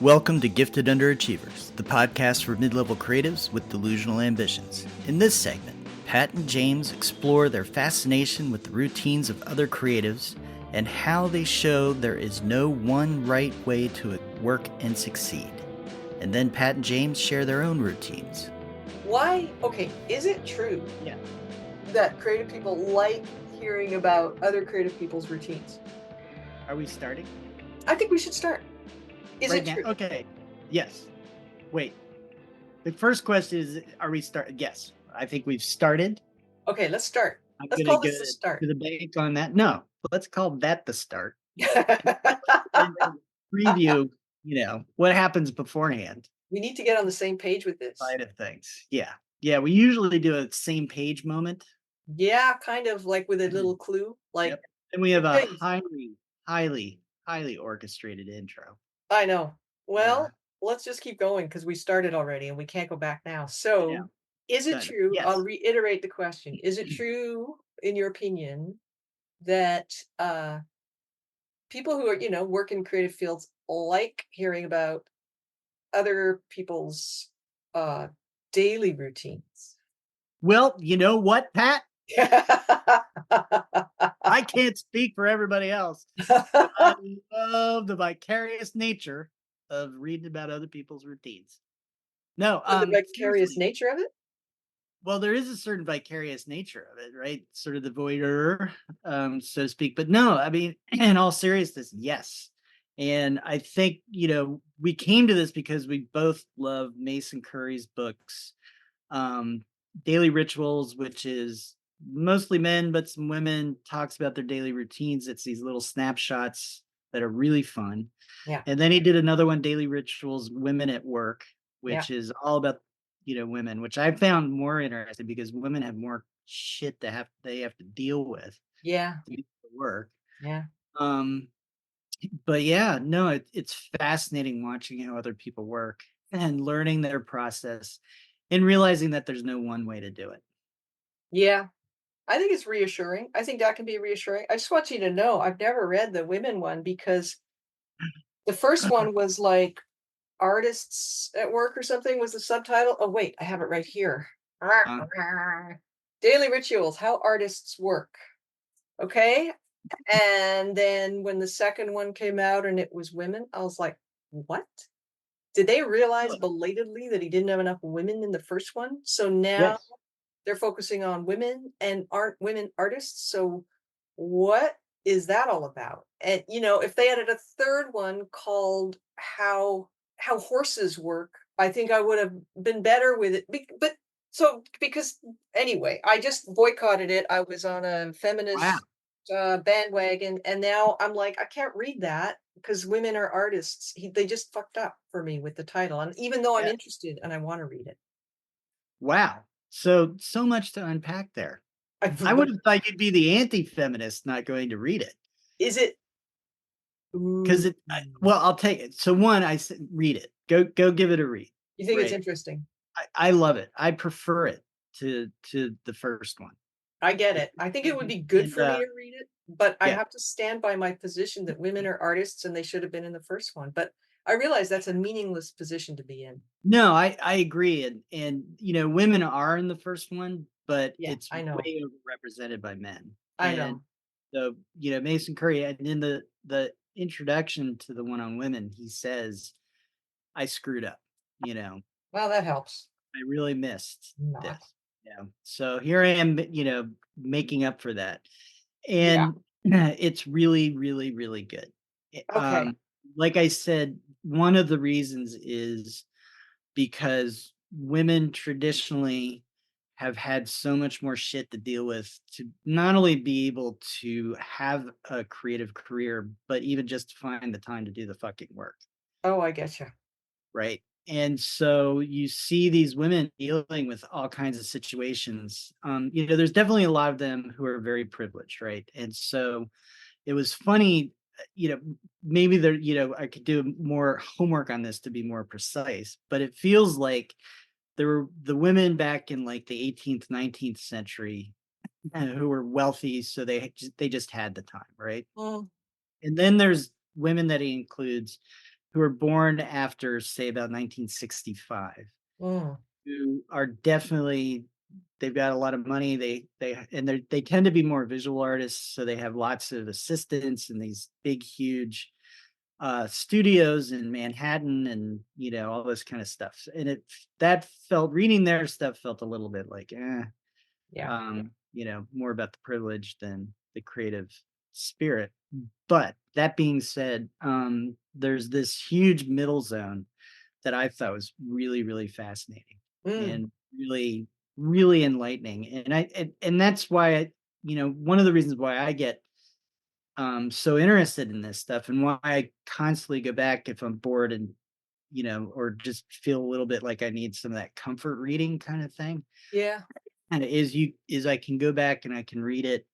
Welcome to Gifted Underachievers, the podcast for mid-level creatives with delusional ambitions. In this segment, Pat and James explore their fascination with the routines of other creatives and how they show there is no one right way to work and succeed. And then Pat and James share their own routines. Why? Okay, is it true that creative people like hearing about other creative people's routines? Are we starting? I think we should start. Is right it now? true? Okay. Yes. Wait. The first question is, are we starting? Yes. I think we've started. Okay, let's start. I'm Let's going call to this the start. to the bank on that. No, let's call that the start. Preview, what happens beforehand. We need to get on the same page with this. Side of things. Yeah. Yeah. We usually do a same page moment. Yeah, kind of like with a little clue. Like, Yep. And we have a hey. highly orchestrated intro. I know. Well, let's just keep going because we started already and we can't go back now. So, is it true? Yes. I'll reiterate the question. Is it true, in your opinion, that people who are, work in creative fields like hearing about other people's daily routines? Well, you know what, Pat? I can't speak for everybody else. I love the vicarious nature of reading about other people's routines. No, The vicarious seriously. nature of it? Well, there is a certain vicarious nature of it, right? Sort of the voyeur, so to speak. But no, I mean, in all seriousness, yes. And I think, we came to this because we both love Mason Curry's books, Daily Rituals, which is mostly men, but some women, talks about their daily routines. It's these little snapshots that are really fun. Yeah. And then he did another one, Daily Rituals, Women at Work, which Yeah. is all about, women, which I found more interesting because women have more shit they have to deal with Yeah. to get to work. Yeah. But yeah, no, it's fascinating watching how other people work and learning their process and realizing that there's no one way to do it. Yeah. I think it's reassuring. I think that can be reassuring. I just want you to know I've never read the women one because the first one was like artists at work or something was the subtitle. Oh, wait, I have it right here. Daily Rituals, How Artists Work. Okay. And then when the second one came out and it was women, I was like, what? Did they realize belatedly that he didn't have enough women in the first one? So now Yes. they're focusing on women and aren't women artists. So what is that all about? And if they added a third one called How Horses Work, I think I would have been better with it. But so because anyway, I just boycotted it. I was on a Wow. feminist bandwagon, and now I'm like, I can't read that because women are artists. They just fucked up for me with the title, and even though I'm Yeah. interested and I want to read it. Wow. So much to unpack there. I would have thought you'd be the anti-feminist not going to read it. Is it? Because I'll take it. So one, I said, read it. Go give it a read. You think it's Right. interesting? I love it. I prefer it to the first one. I get it. I think it would be good for me to read it, but I yeah. have to stand by my position that women are artists and they should have been in the first one. But I realize that's a meaningless position to be in. No, I agree. And women are in the first one, but Yeah, it's I know. way overrepresented by men. I know. So, Mason Curry, and in the introduction to the one on women, he says, I screwed up, Well, that helps. I really missed Not. this. Yeah. So here I am, making up for that. Yeah. And it's really, really, really good. Okay. Like I said, one of the reasons is because women traditionally have had so much more shit to deal with to not only be able to have a creative career, but even just to find the time to do the fucking work. Oh, I get you. Right. And so you see these women dealing with all kinds of situations. There's definitely a lot of them who are very privileged, right? And so it was funny, maybe there, I could do more homework on this to be more precise, but it feels like there were the women back in like the 18th, 19th century who were wealthy, so they just had the time, right? Mm. And then there's women that he includes who are born after, say, about 1965, Mm. who are definitely, they've got a lot of money. They tend to be more visual artists, so they have lots of assistants and these big, huge studios in Manhattan, and all this kind of stuff. And that felt, reading their stuff felt a little bit like, Yeah. more about the privilege than the creative spirit. But that being said, there's this huge middle zone that I thought was really, really fascinating Mm. and really, really enlightening. And that's why one of the reasons why I get so interested in this stuff, and why I constantly go back if I'm bored, and or just feel a little bit like I need some of that comfort reading kind of thing. Yeah. And is I can go back and I can read it,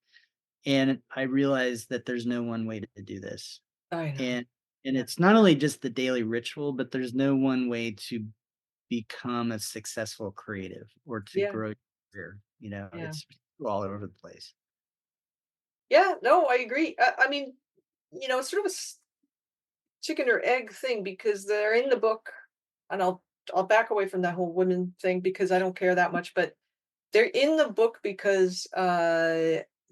and I realize that there's no one way to do this. I know. And Yeah. it's not only just the daily ritual, but there's no one way to become a successful creative or to Yeah. grow your career. Yeah. It's all over the place. Yeah. No, I agree. I mean, it's sort of a chicken or egg thing because they're in the book, and I'll back away from that whole women thing because I don't care that much, but they're in the book because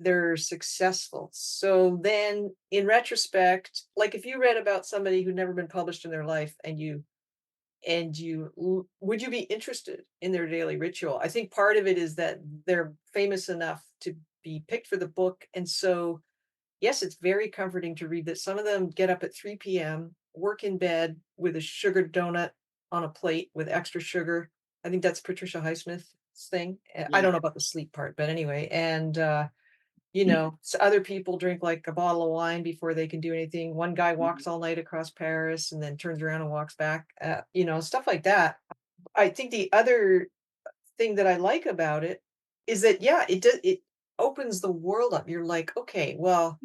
they're successful. So then in retrospect, like if you read about somebody who'd never been published in their life, would you be interested in their daily ritual? I think part of it is that they're famous enough to be picked for the book, and so yes, it's very comforting to read that some of them get up at 3 p.m., work in bed with a sugared donut on a plate with extra sugar. I think that's Patricia Highsmith's thing. I Yeah. don't know about the sleep part, but anyway. And, other people drink like a bottle of wine before they can do anything. One guy Mhm. walks all night across Paris and then turns around and walks back, stuff like that. I think the other thing that I like about it is that, yeah, it opens the world up. You're like, okay, well,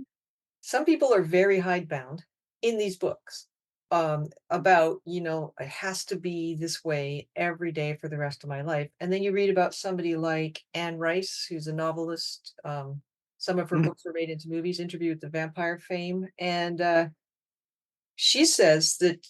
some people are very hidebound in these books about, it has to be this way every day for the rest of my life. And then you read about somebody like Anne Rice, who's a novelist. Some of her Mhm. books were made into movies, Interview with the Vampire fame. And she says that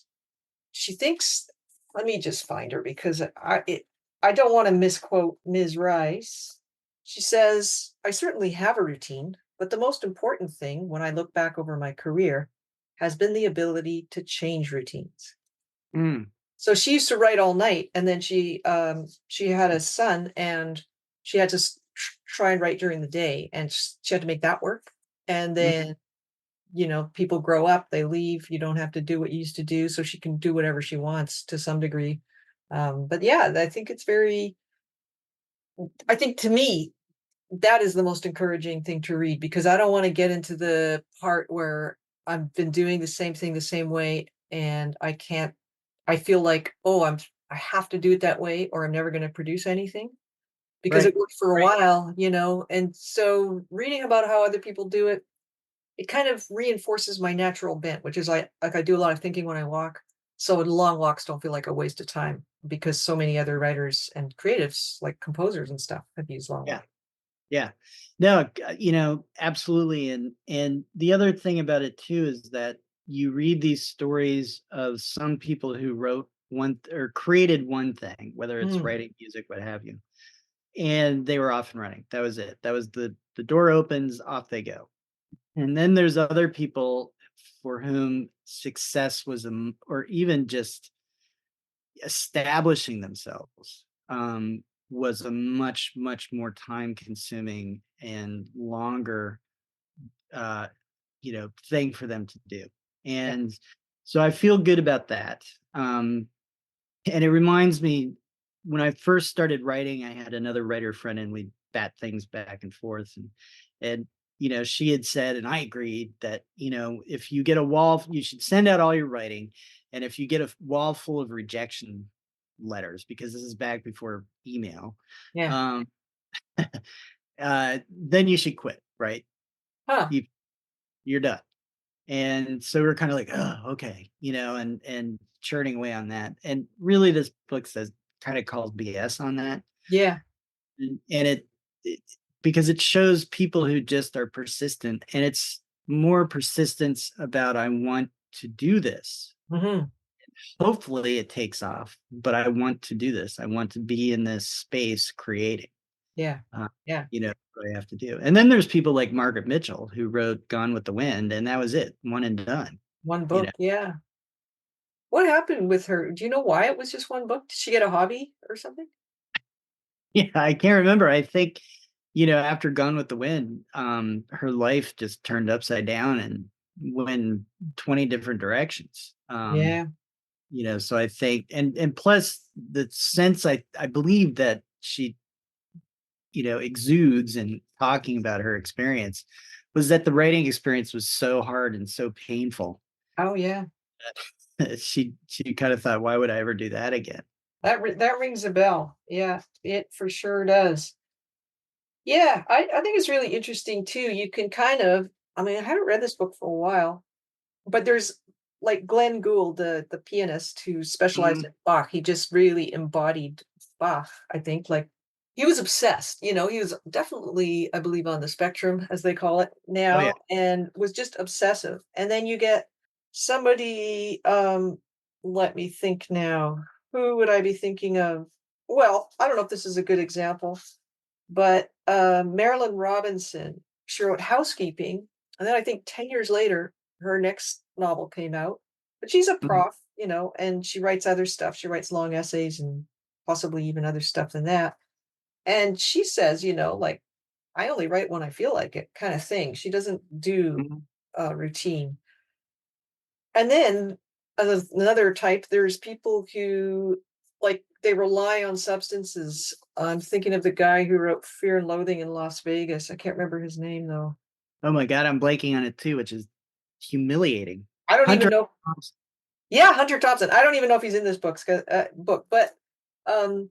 she thinks, let me just find her because I don't want to misquote Ms. Rice. She says, I certainly have a routine, but the most important thing when I look back over my career has been the ability to change routines. Mm. So she used to write all night, and then she had a son, and she had to try and write during the day, and she had to make that work. And Mhm. then people grow up, they leave, you don't have to do what you used to do, so she can do whatever she wants to some degree. But yeah, I think to me, that is the most encouraging thing to read because I don't want to get into the part where I've been doing the same thing the same way and I feel like, oh, I have to do it that way or I'm never going to produce anything because it Right. worked for a Right. while, and so reading about how other people do it, it kind of reinforces my natural bent, which is I do a lot of thinking when I walk. So long walks don't feel like a waste of time because so many other writers and creatives, like composers and stuff, have used long Yeah. walks. Yeah. No, absolutely. And the other thing about it too is that you read these stories of some people who wrote one or created one thing, whether it's Mm, writing music, what have you, and they were off and running. That was it. That was the door opens, off they go. And then there's other people for whom success was or even just establishing themselves was a much, much more time consuming and longer thing for them to do. yeah. And so I feel good about that. Um, and it reminds me, when I first started writing, I had another writer friend and we bat things back and forth. And she had said, and I agreed that, if you get a wall, you should send out all your writing. And if you get a wall full of rejection letters, because this is back before email, Yeah. um, then you should quit, right? Huh. You, you're done. And so we're kind of like, oh, okay, and churning away on that. And really, this book says, kind of calls BS on that, Yeah. and it because it shows people who just are persistent, and it's more persistence about I want to do this, Mhm. hopefully it takes off, but I want to do this. I want to be in this space creating. Yeah. Uh, Yeah. what I have to do. And then there's people like Margaret Mitchell who wrote Gone with the Wind, and that was it, one and done. One You know, book. Yeah. What happened with her? Do you know why it was just one book? Did she get a hobby or something? yeah, I can't remember. I think, after Gone with the Wind, her life just turned upside down and went 20 different directions. Yeah. So I think, and plus the sense I believe that she, exudes and talking about her experience was that the writing experience was so hard and so painful. Oh, yeah. She kind of thought, why would I ever do that again? That rings a bell. Yeah, it for sure does. Yeah, I think it's really interesting too. You can kind of, I mean, I haven't read this book for a while, but there's like Glenn Gould, the pianist who specialized Mhm, in Bach. He just really embodied Bach, I think. Like he was obsessed, he was definitely, I believe, on the spectrum, as they call it oh yeah. now, and was just obsessive. And then you get somebody, let me think now. Who would I be thinking of? Well, I don't know if this is a good example, but, Marilyn Robinson, she wrote Housekeeping, and then I think 10 years later, her next novel came out. But she's a Mhm, prof, and she writes other stuff. She writes long essays and possibly even other stuff than that. And she says, like, "I only write when I feel like it," kinda thing. She doesn't do mhm. routine. And then another type, there's people who like they rely on substances. I'm thinking of the guy who wrote Fear and Loathing in Las Vegas. I can't remember his name though. Oh my God, I'm blanking on it too, which is humiliating. I don't even Hunter know. Thompson. Yeah, Hunter Thompson. I don't even know if he's in this book, but um,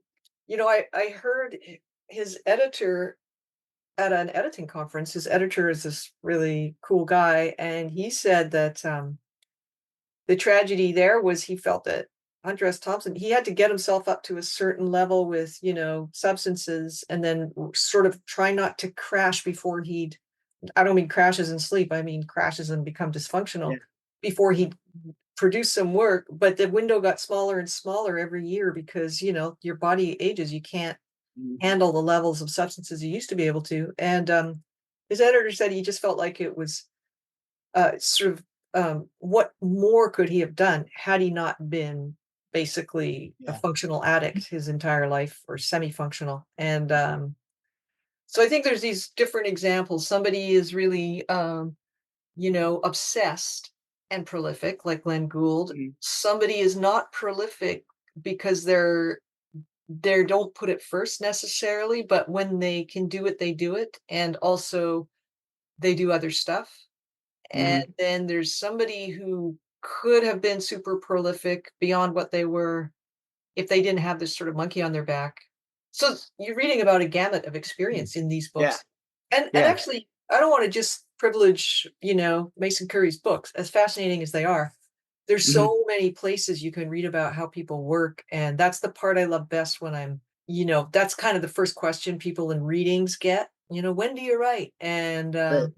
I heard his editor at an editing conference. His editor is this really cool guy, and he said that the tragedy there was he felt that Hunter S. Thompson, he had to get himself up to a certain level with, substances and then sort of try not to crash before he'd, I don't mean crashes in sleep, I mean crashes and become Yeah. dysfunctional before he'd produce some work. But the window got smaller and smaller every year because, your body ages. You can't Mhm. handle the levels of substances you used to be able to. And his editor said he just felt like it was sort of what more could he have done had he not been basically a Yeah. functional addict his entire life or semi-functional. And so I think there's these different examples. Somebody is really obsessed and prolific like Glenn Gould. Mhm. Somebody is not prolific because they don't put it first necessarily, but when they can do it, they do it. And also they do other stuff. And Mhm. then there's somebody who could have been super prolific beyond what they were if they didn't have this sort of monkey on their back. So you're reading about a gamut of Mm. experience in these Yeah. books. And Yeah. actually, I don't want to just privilege, Mason Curry's books, as fascinating as they are. There's Mhm. so many places you can read about how people work. And that's the part I love best when that's kind of the first question people in readings get, when do you write? And Right.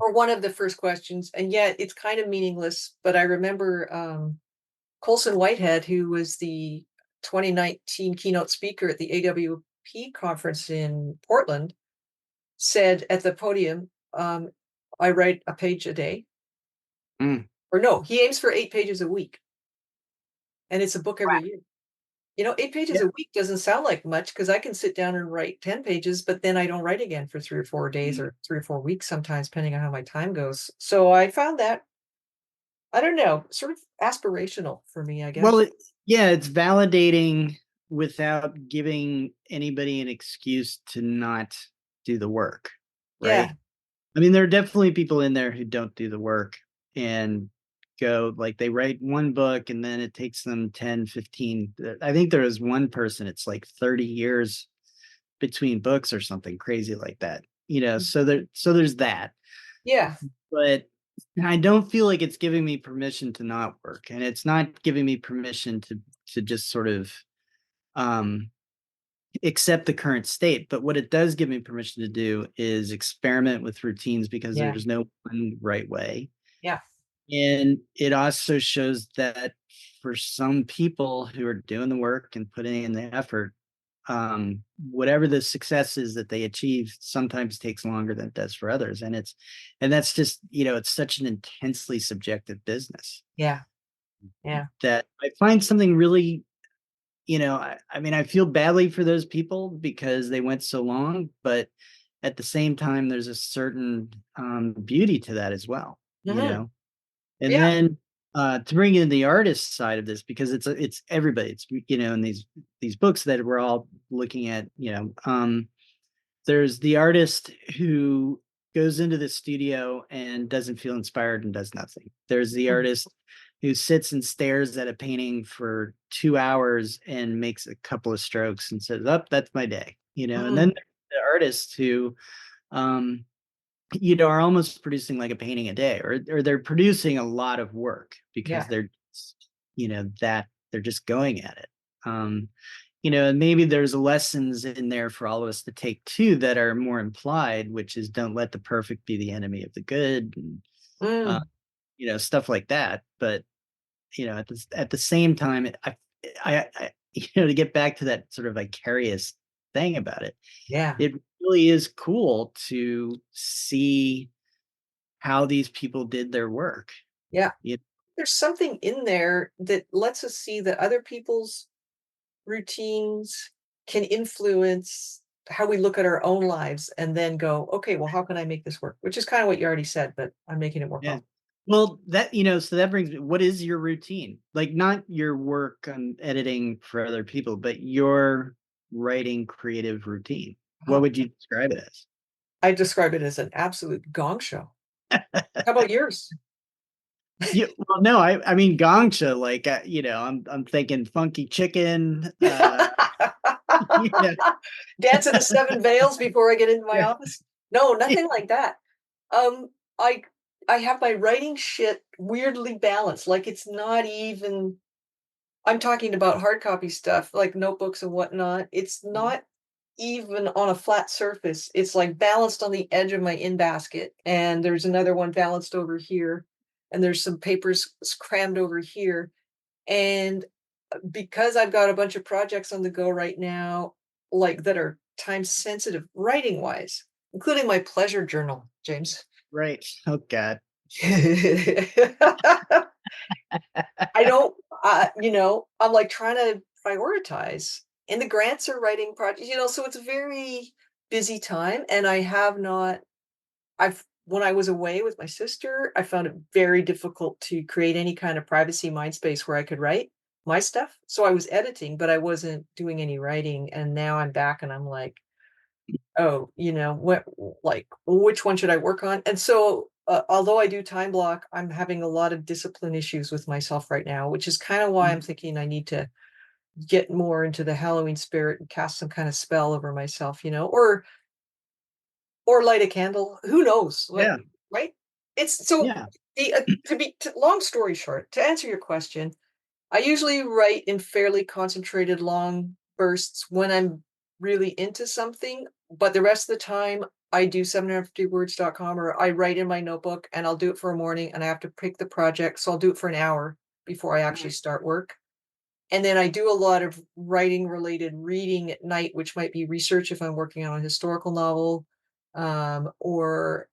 or one of the first questions, and yet it's kind of meaningless. But I remember Colson Whitehead, who was the 2019 keynote speaker at the AWP conference in Portland, said at the podium, I write a page a day. Mm. Or no, he aims for 8 pages a week, and it's a book every year. 8 pages Yeah. a week doesn't sound like much because I can sit down and write 10 pages, but then I don't write again for 3 or 4 days Mhm. or 3 or 4 weeks sometimes, depending on how my time goes. So I found that I don't know, sort of aspirational for me, I Well, guess. yeah, it's validating without giving anybody an excuse to not do the work, Yeah, right? I mean, there are definitely people in there who don't do the work and go like they write one book and then it takes them 10, 15. I think there is one person, it's like 30 years between books or something crazy like that. So there's that. yeah, But I don't feel like it's giving me permission to not work. And it's not giving me permission to just sort of um accept the current state. But what it does give me permission to do is experiment with routines because yeah, there's no one right way. yeah, And it also shows that for some people who are doing the work and putting in the effort, whatever the success is that they achieve sometimes takes longer than it does for others. And that's just, it's such an intensely subjective business Yeah. Yeah. that I find something really, I mean, I feel badly for those people because they went so long, but at the same time, there's a certain beauty to that as well, you Mhm. know? And Yeah. then, to bring in the artist side of this, because it's everybody, it's, in these books that we're all looking at, there's the artist who goes into the studio and doesn't feel inspired and does nothing. There's the Mm. artist who sits and stares at a painting for 2 hours and makes a couple of strokes and says, "Up, that's my day." And then Mm. there's the artists who, um, are almost producing like a painting a day, or they're producing a lot of work because Yeah. that they're just going at it. Um, and maybe there's lessons in there for all of us to take too that are more implied, which is don't let the perfect be the enemy of the good, and uh, Mm. stuff like that. But at the same time, I to get back to that sort of vicarious thing about it, Yeah. it really is cool to see how these people did their work. Yeah. You There's something in there that lets us see that other people's routines can influence how we look at our own lives and then go, okay, well, how can I make this work? Which is kind of what you already said, but I'm making it more Yeah. concrete. Well, so that brings me, what is your routine? Like, not your work on editing for other people, but your writing creative routine. What Oh, would you describe it as? I describe it as an absolute gong show. How about yours? Yeah, well, no, I mean Gongcha, like, I'm thinking Funky Chicken, you know, Dance of the Seven Veils before I get into my yeah, office? No, nothing like that. Um, I I have my writing shit weirdly balanced. Like it's not even I'm talking about hard copy stuff, like notebooks and whatnot. It's mhm, not even on a flat surface. It's like balanced on the edge of my in basket, and there's another one balanced over here, and there's some papers crammed over here. And because I've got a bunch of projects on the go right now, like that are time sensitive writing wise, including my pleasure journal, James. right. Oh God. I don't, I'm like trying to prioritize. And the grants are writing projects, so it's a very busy time. And I have not, when I was away with my sister, I found it very difficult to create any kind of privacy mind space where I could write my stuff. So I was editing, but I wasn't doing any writing. And now I'm back and I'm like, oh, like, which one should I work on? And so, although I do time block, I'm having a lot of discipline issues with myself right now, which is kind of why I'm Mhm. thinking I need to get more into the Halloween spirit and cast some kind of spell over myself, or light a candle. Who knows? What, Yeah. right? It's so Yeah. long story short, to answer your question, I usually write in fairly concentrated long bursts when I'm really into something, but the rest of the time I do 750words.com or I write in my notebook and I'll do it for a morning and I have to pick the project. So I'll do it for an hour before I actually Mhm. start work. And then I do a lot of writing related reading at night, which might be research if I'm working on a historical novel, or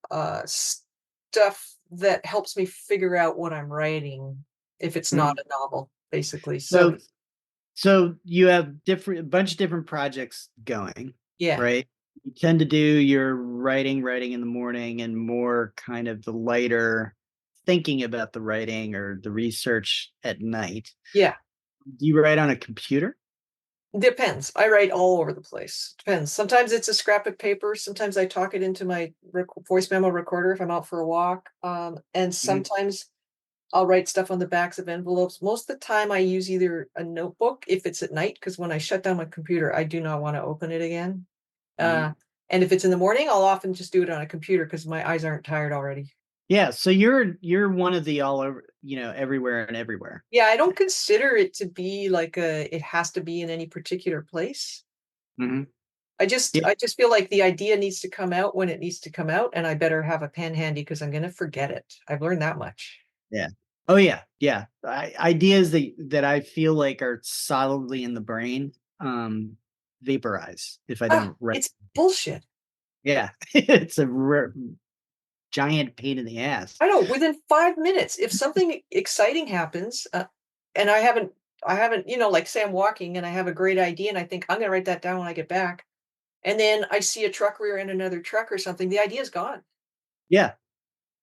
stuff that helps me figure out what I'm writing if it's not Mhm. a novel, basically. So, So you have a bunch of different projects going, yeah, right? You tend to do your writing in the morning and more kind of the lighter thinking about the writing or the research at night. yeah, Do you write on a computer? depends. I write all over the place. Depends. Sometimes it's a scrap of paper. Sometimes I talk it into my voice memo recorder if I'm out for a walk. And Mhm. sometimes I'll write stuff on the backs of envelopes. Most of the time, I use either a notebook if it's at night, because when I shut down my computer, I do not want to open it again. Mhm. Uh, and if it's in the morning, I'll often just do it on a computer because my eyes aren't tired already. Yeah, so you're one of the all over, everywhere and everywhere. Yeah, I don't consider it to be like it has to be in any particular place. Mhm. I just Yeah, I just feel like the idea needs to come out when it needs to come out, and I better have a pen handy because I'm gonna forget it. I've learned that much. yeah. Oh yeah, yeah. Ideas that I feel like are solidly in the brain, vaporize if I Ah, don't write. it's bullshit. Yeah, it's a giant pain in the ass. I know, within 5 minutes, if something exciting happens, and I haven't, like, say I'm walking and I have a great idea and I think, "I'm gonna write that down when I get back," and then I see a truck rear end another truck or something, the idea's gone. Yeah,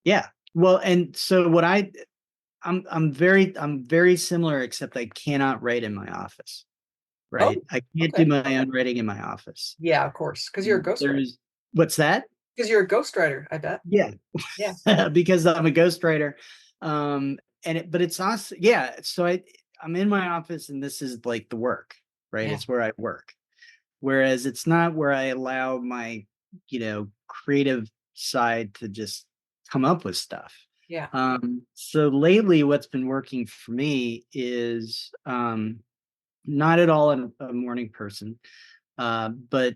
yeah. Well, and so what I'm very similar, except I cannot write in my office. Oh, Right? I can't do okay. my own writing in my office. Yeah, of course, because 'cause you're a ghostwriter. There's what's that? 'Cause you're a ghostwriter, I bet. Yeah, Yeah, because I'm a ghostwriter. And but it's also yeah. So I'm in my office, and this is like the work, right? yeah, It's where I work. Whereas it's not where I allow my creative side to just come up with stuff. yeah, So lately, what's been working for me is not at all a morning person, but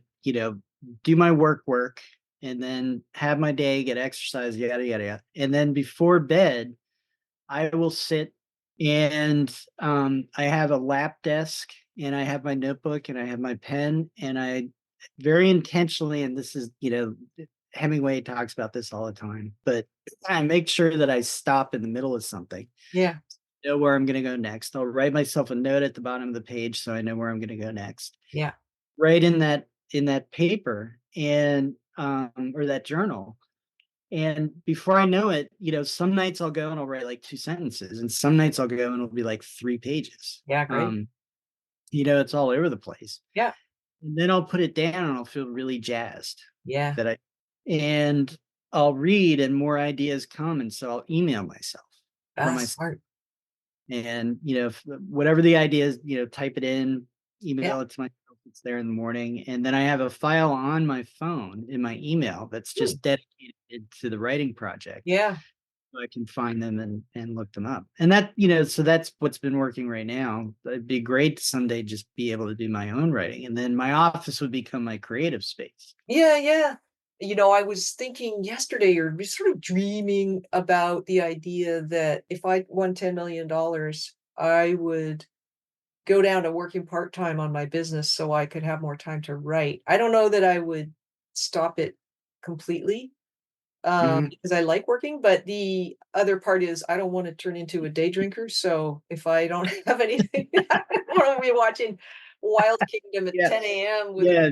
do my work, and then have my day, get exercise, yada yada yada, and then before bed, I will sit and I have a lap desk, and I have my notebook, and I have my pen, and I very intentionally, and this is Hemingway talks about this all the time, but I make sure that I stop in the middle of something, yeah, know where I'm going to go next. I'll write myself a note at the bottom of the page so I know where I'm going to go next. yeah. Write in that paper and or that journal. And before I know it, some nights I'll go and I'll write like two sentences, and some nights I'll go and it'll be like 3 pages. Yeah, great. It's all over the place. Yeah, And then I'll put it down and I'll feel really jazzed yeah. that I and I'll read and more ideas come. And so I'll email myself from Ah, my smart. and whatever the idea is, type it in, Yeah. email it to myself. It's there in the morning, and then I have a file on my phone in my email that's Hmm. just dedicated to the writing project, Yeah. so I can find them and look them up. And so that's what's been working right now. It'd be great to someday just be able to do my own writing, and then my office would become my creative space. Yeah, yeah. I was thinking yesterday or was sort of dreaming about the idea that if I won $10 million, I would go down to working part-time on my business so I could have more time to write. I don't know that I would stop it completely, Mhm. because I like working, but the other part is I don't wanna turn into a day drinker, so if I don't have anything, I don't wanna be watching Wild Kingdom at Yeah, 10 a.m. with yeah.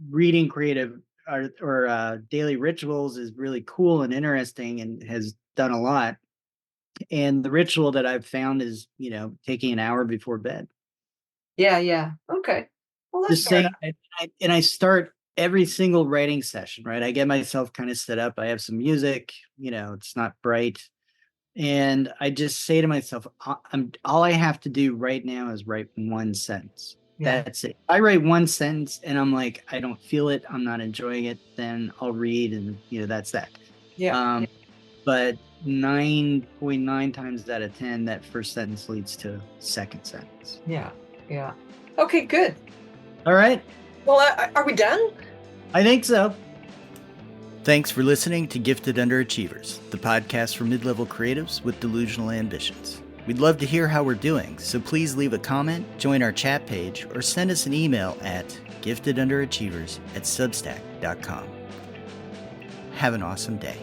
Reading creative or daily rituals is really cool and interesting and has done a lot. And the ritual that I've found is, taking an hour before bed. Yeah, yeah. Okay. Well, that's Just fair enough. saying, and I start every single writing session, right? I get myself kind of set up. I have some music, it's not bright. And I just say to myself, all I have to do right now is write one sentence. Yeah. That's it. I write one sentence and I'm like, I don't feel it. I'm not enjoying it. Then I'll read and, that's that. Yeah. Yeah. Um, but 9.9 times out of 10, that first sentence leads to second sentence. Yeah. Yeah. Okay, good. All right. Well, are we done? I think so. Thanks for listening to Gifted Underachievers, the podcast for mid-level creatives with delusional ambitions. We'd love to hear how we're doing, so please leave a comment, join our chat page, or send us an email at giftedunderachievers@substack.com. Have an awesome day.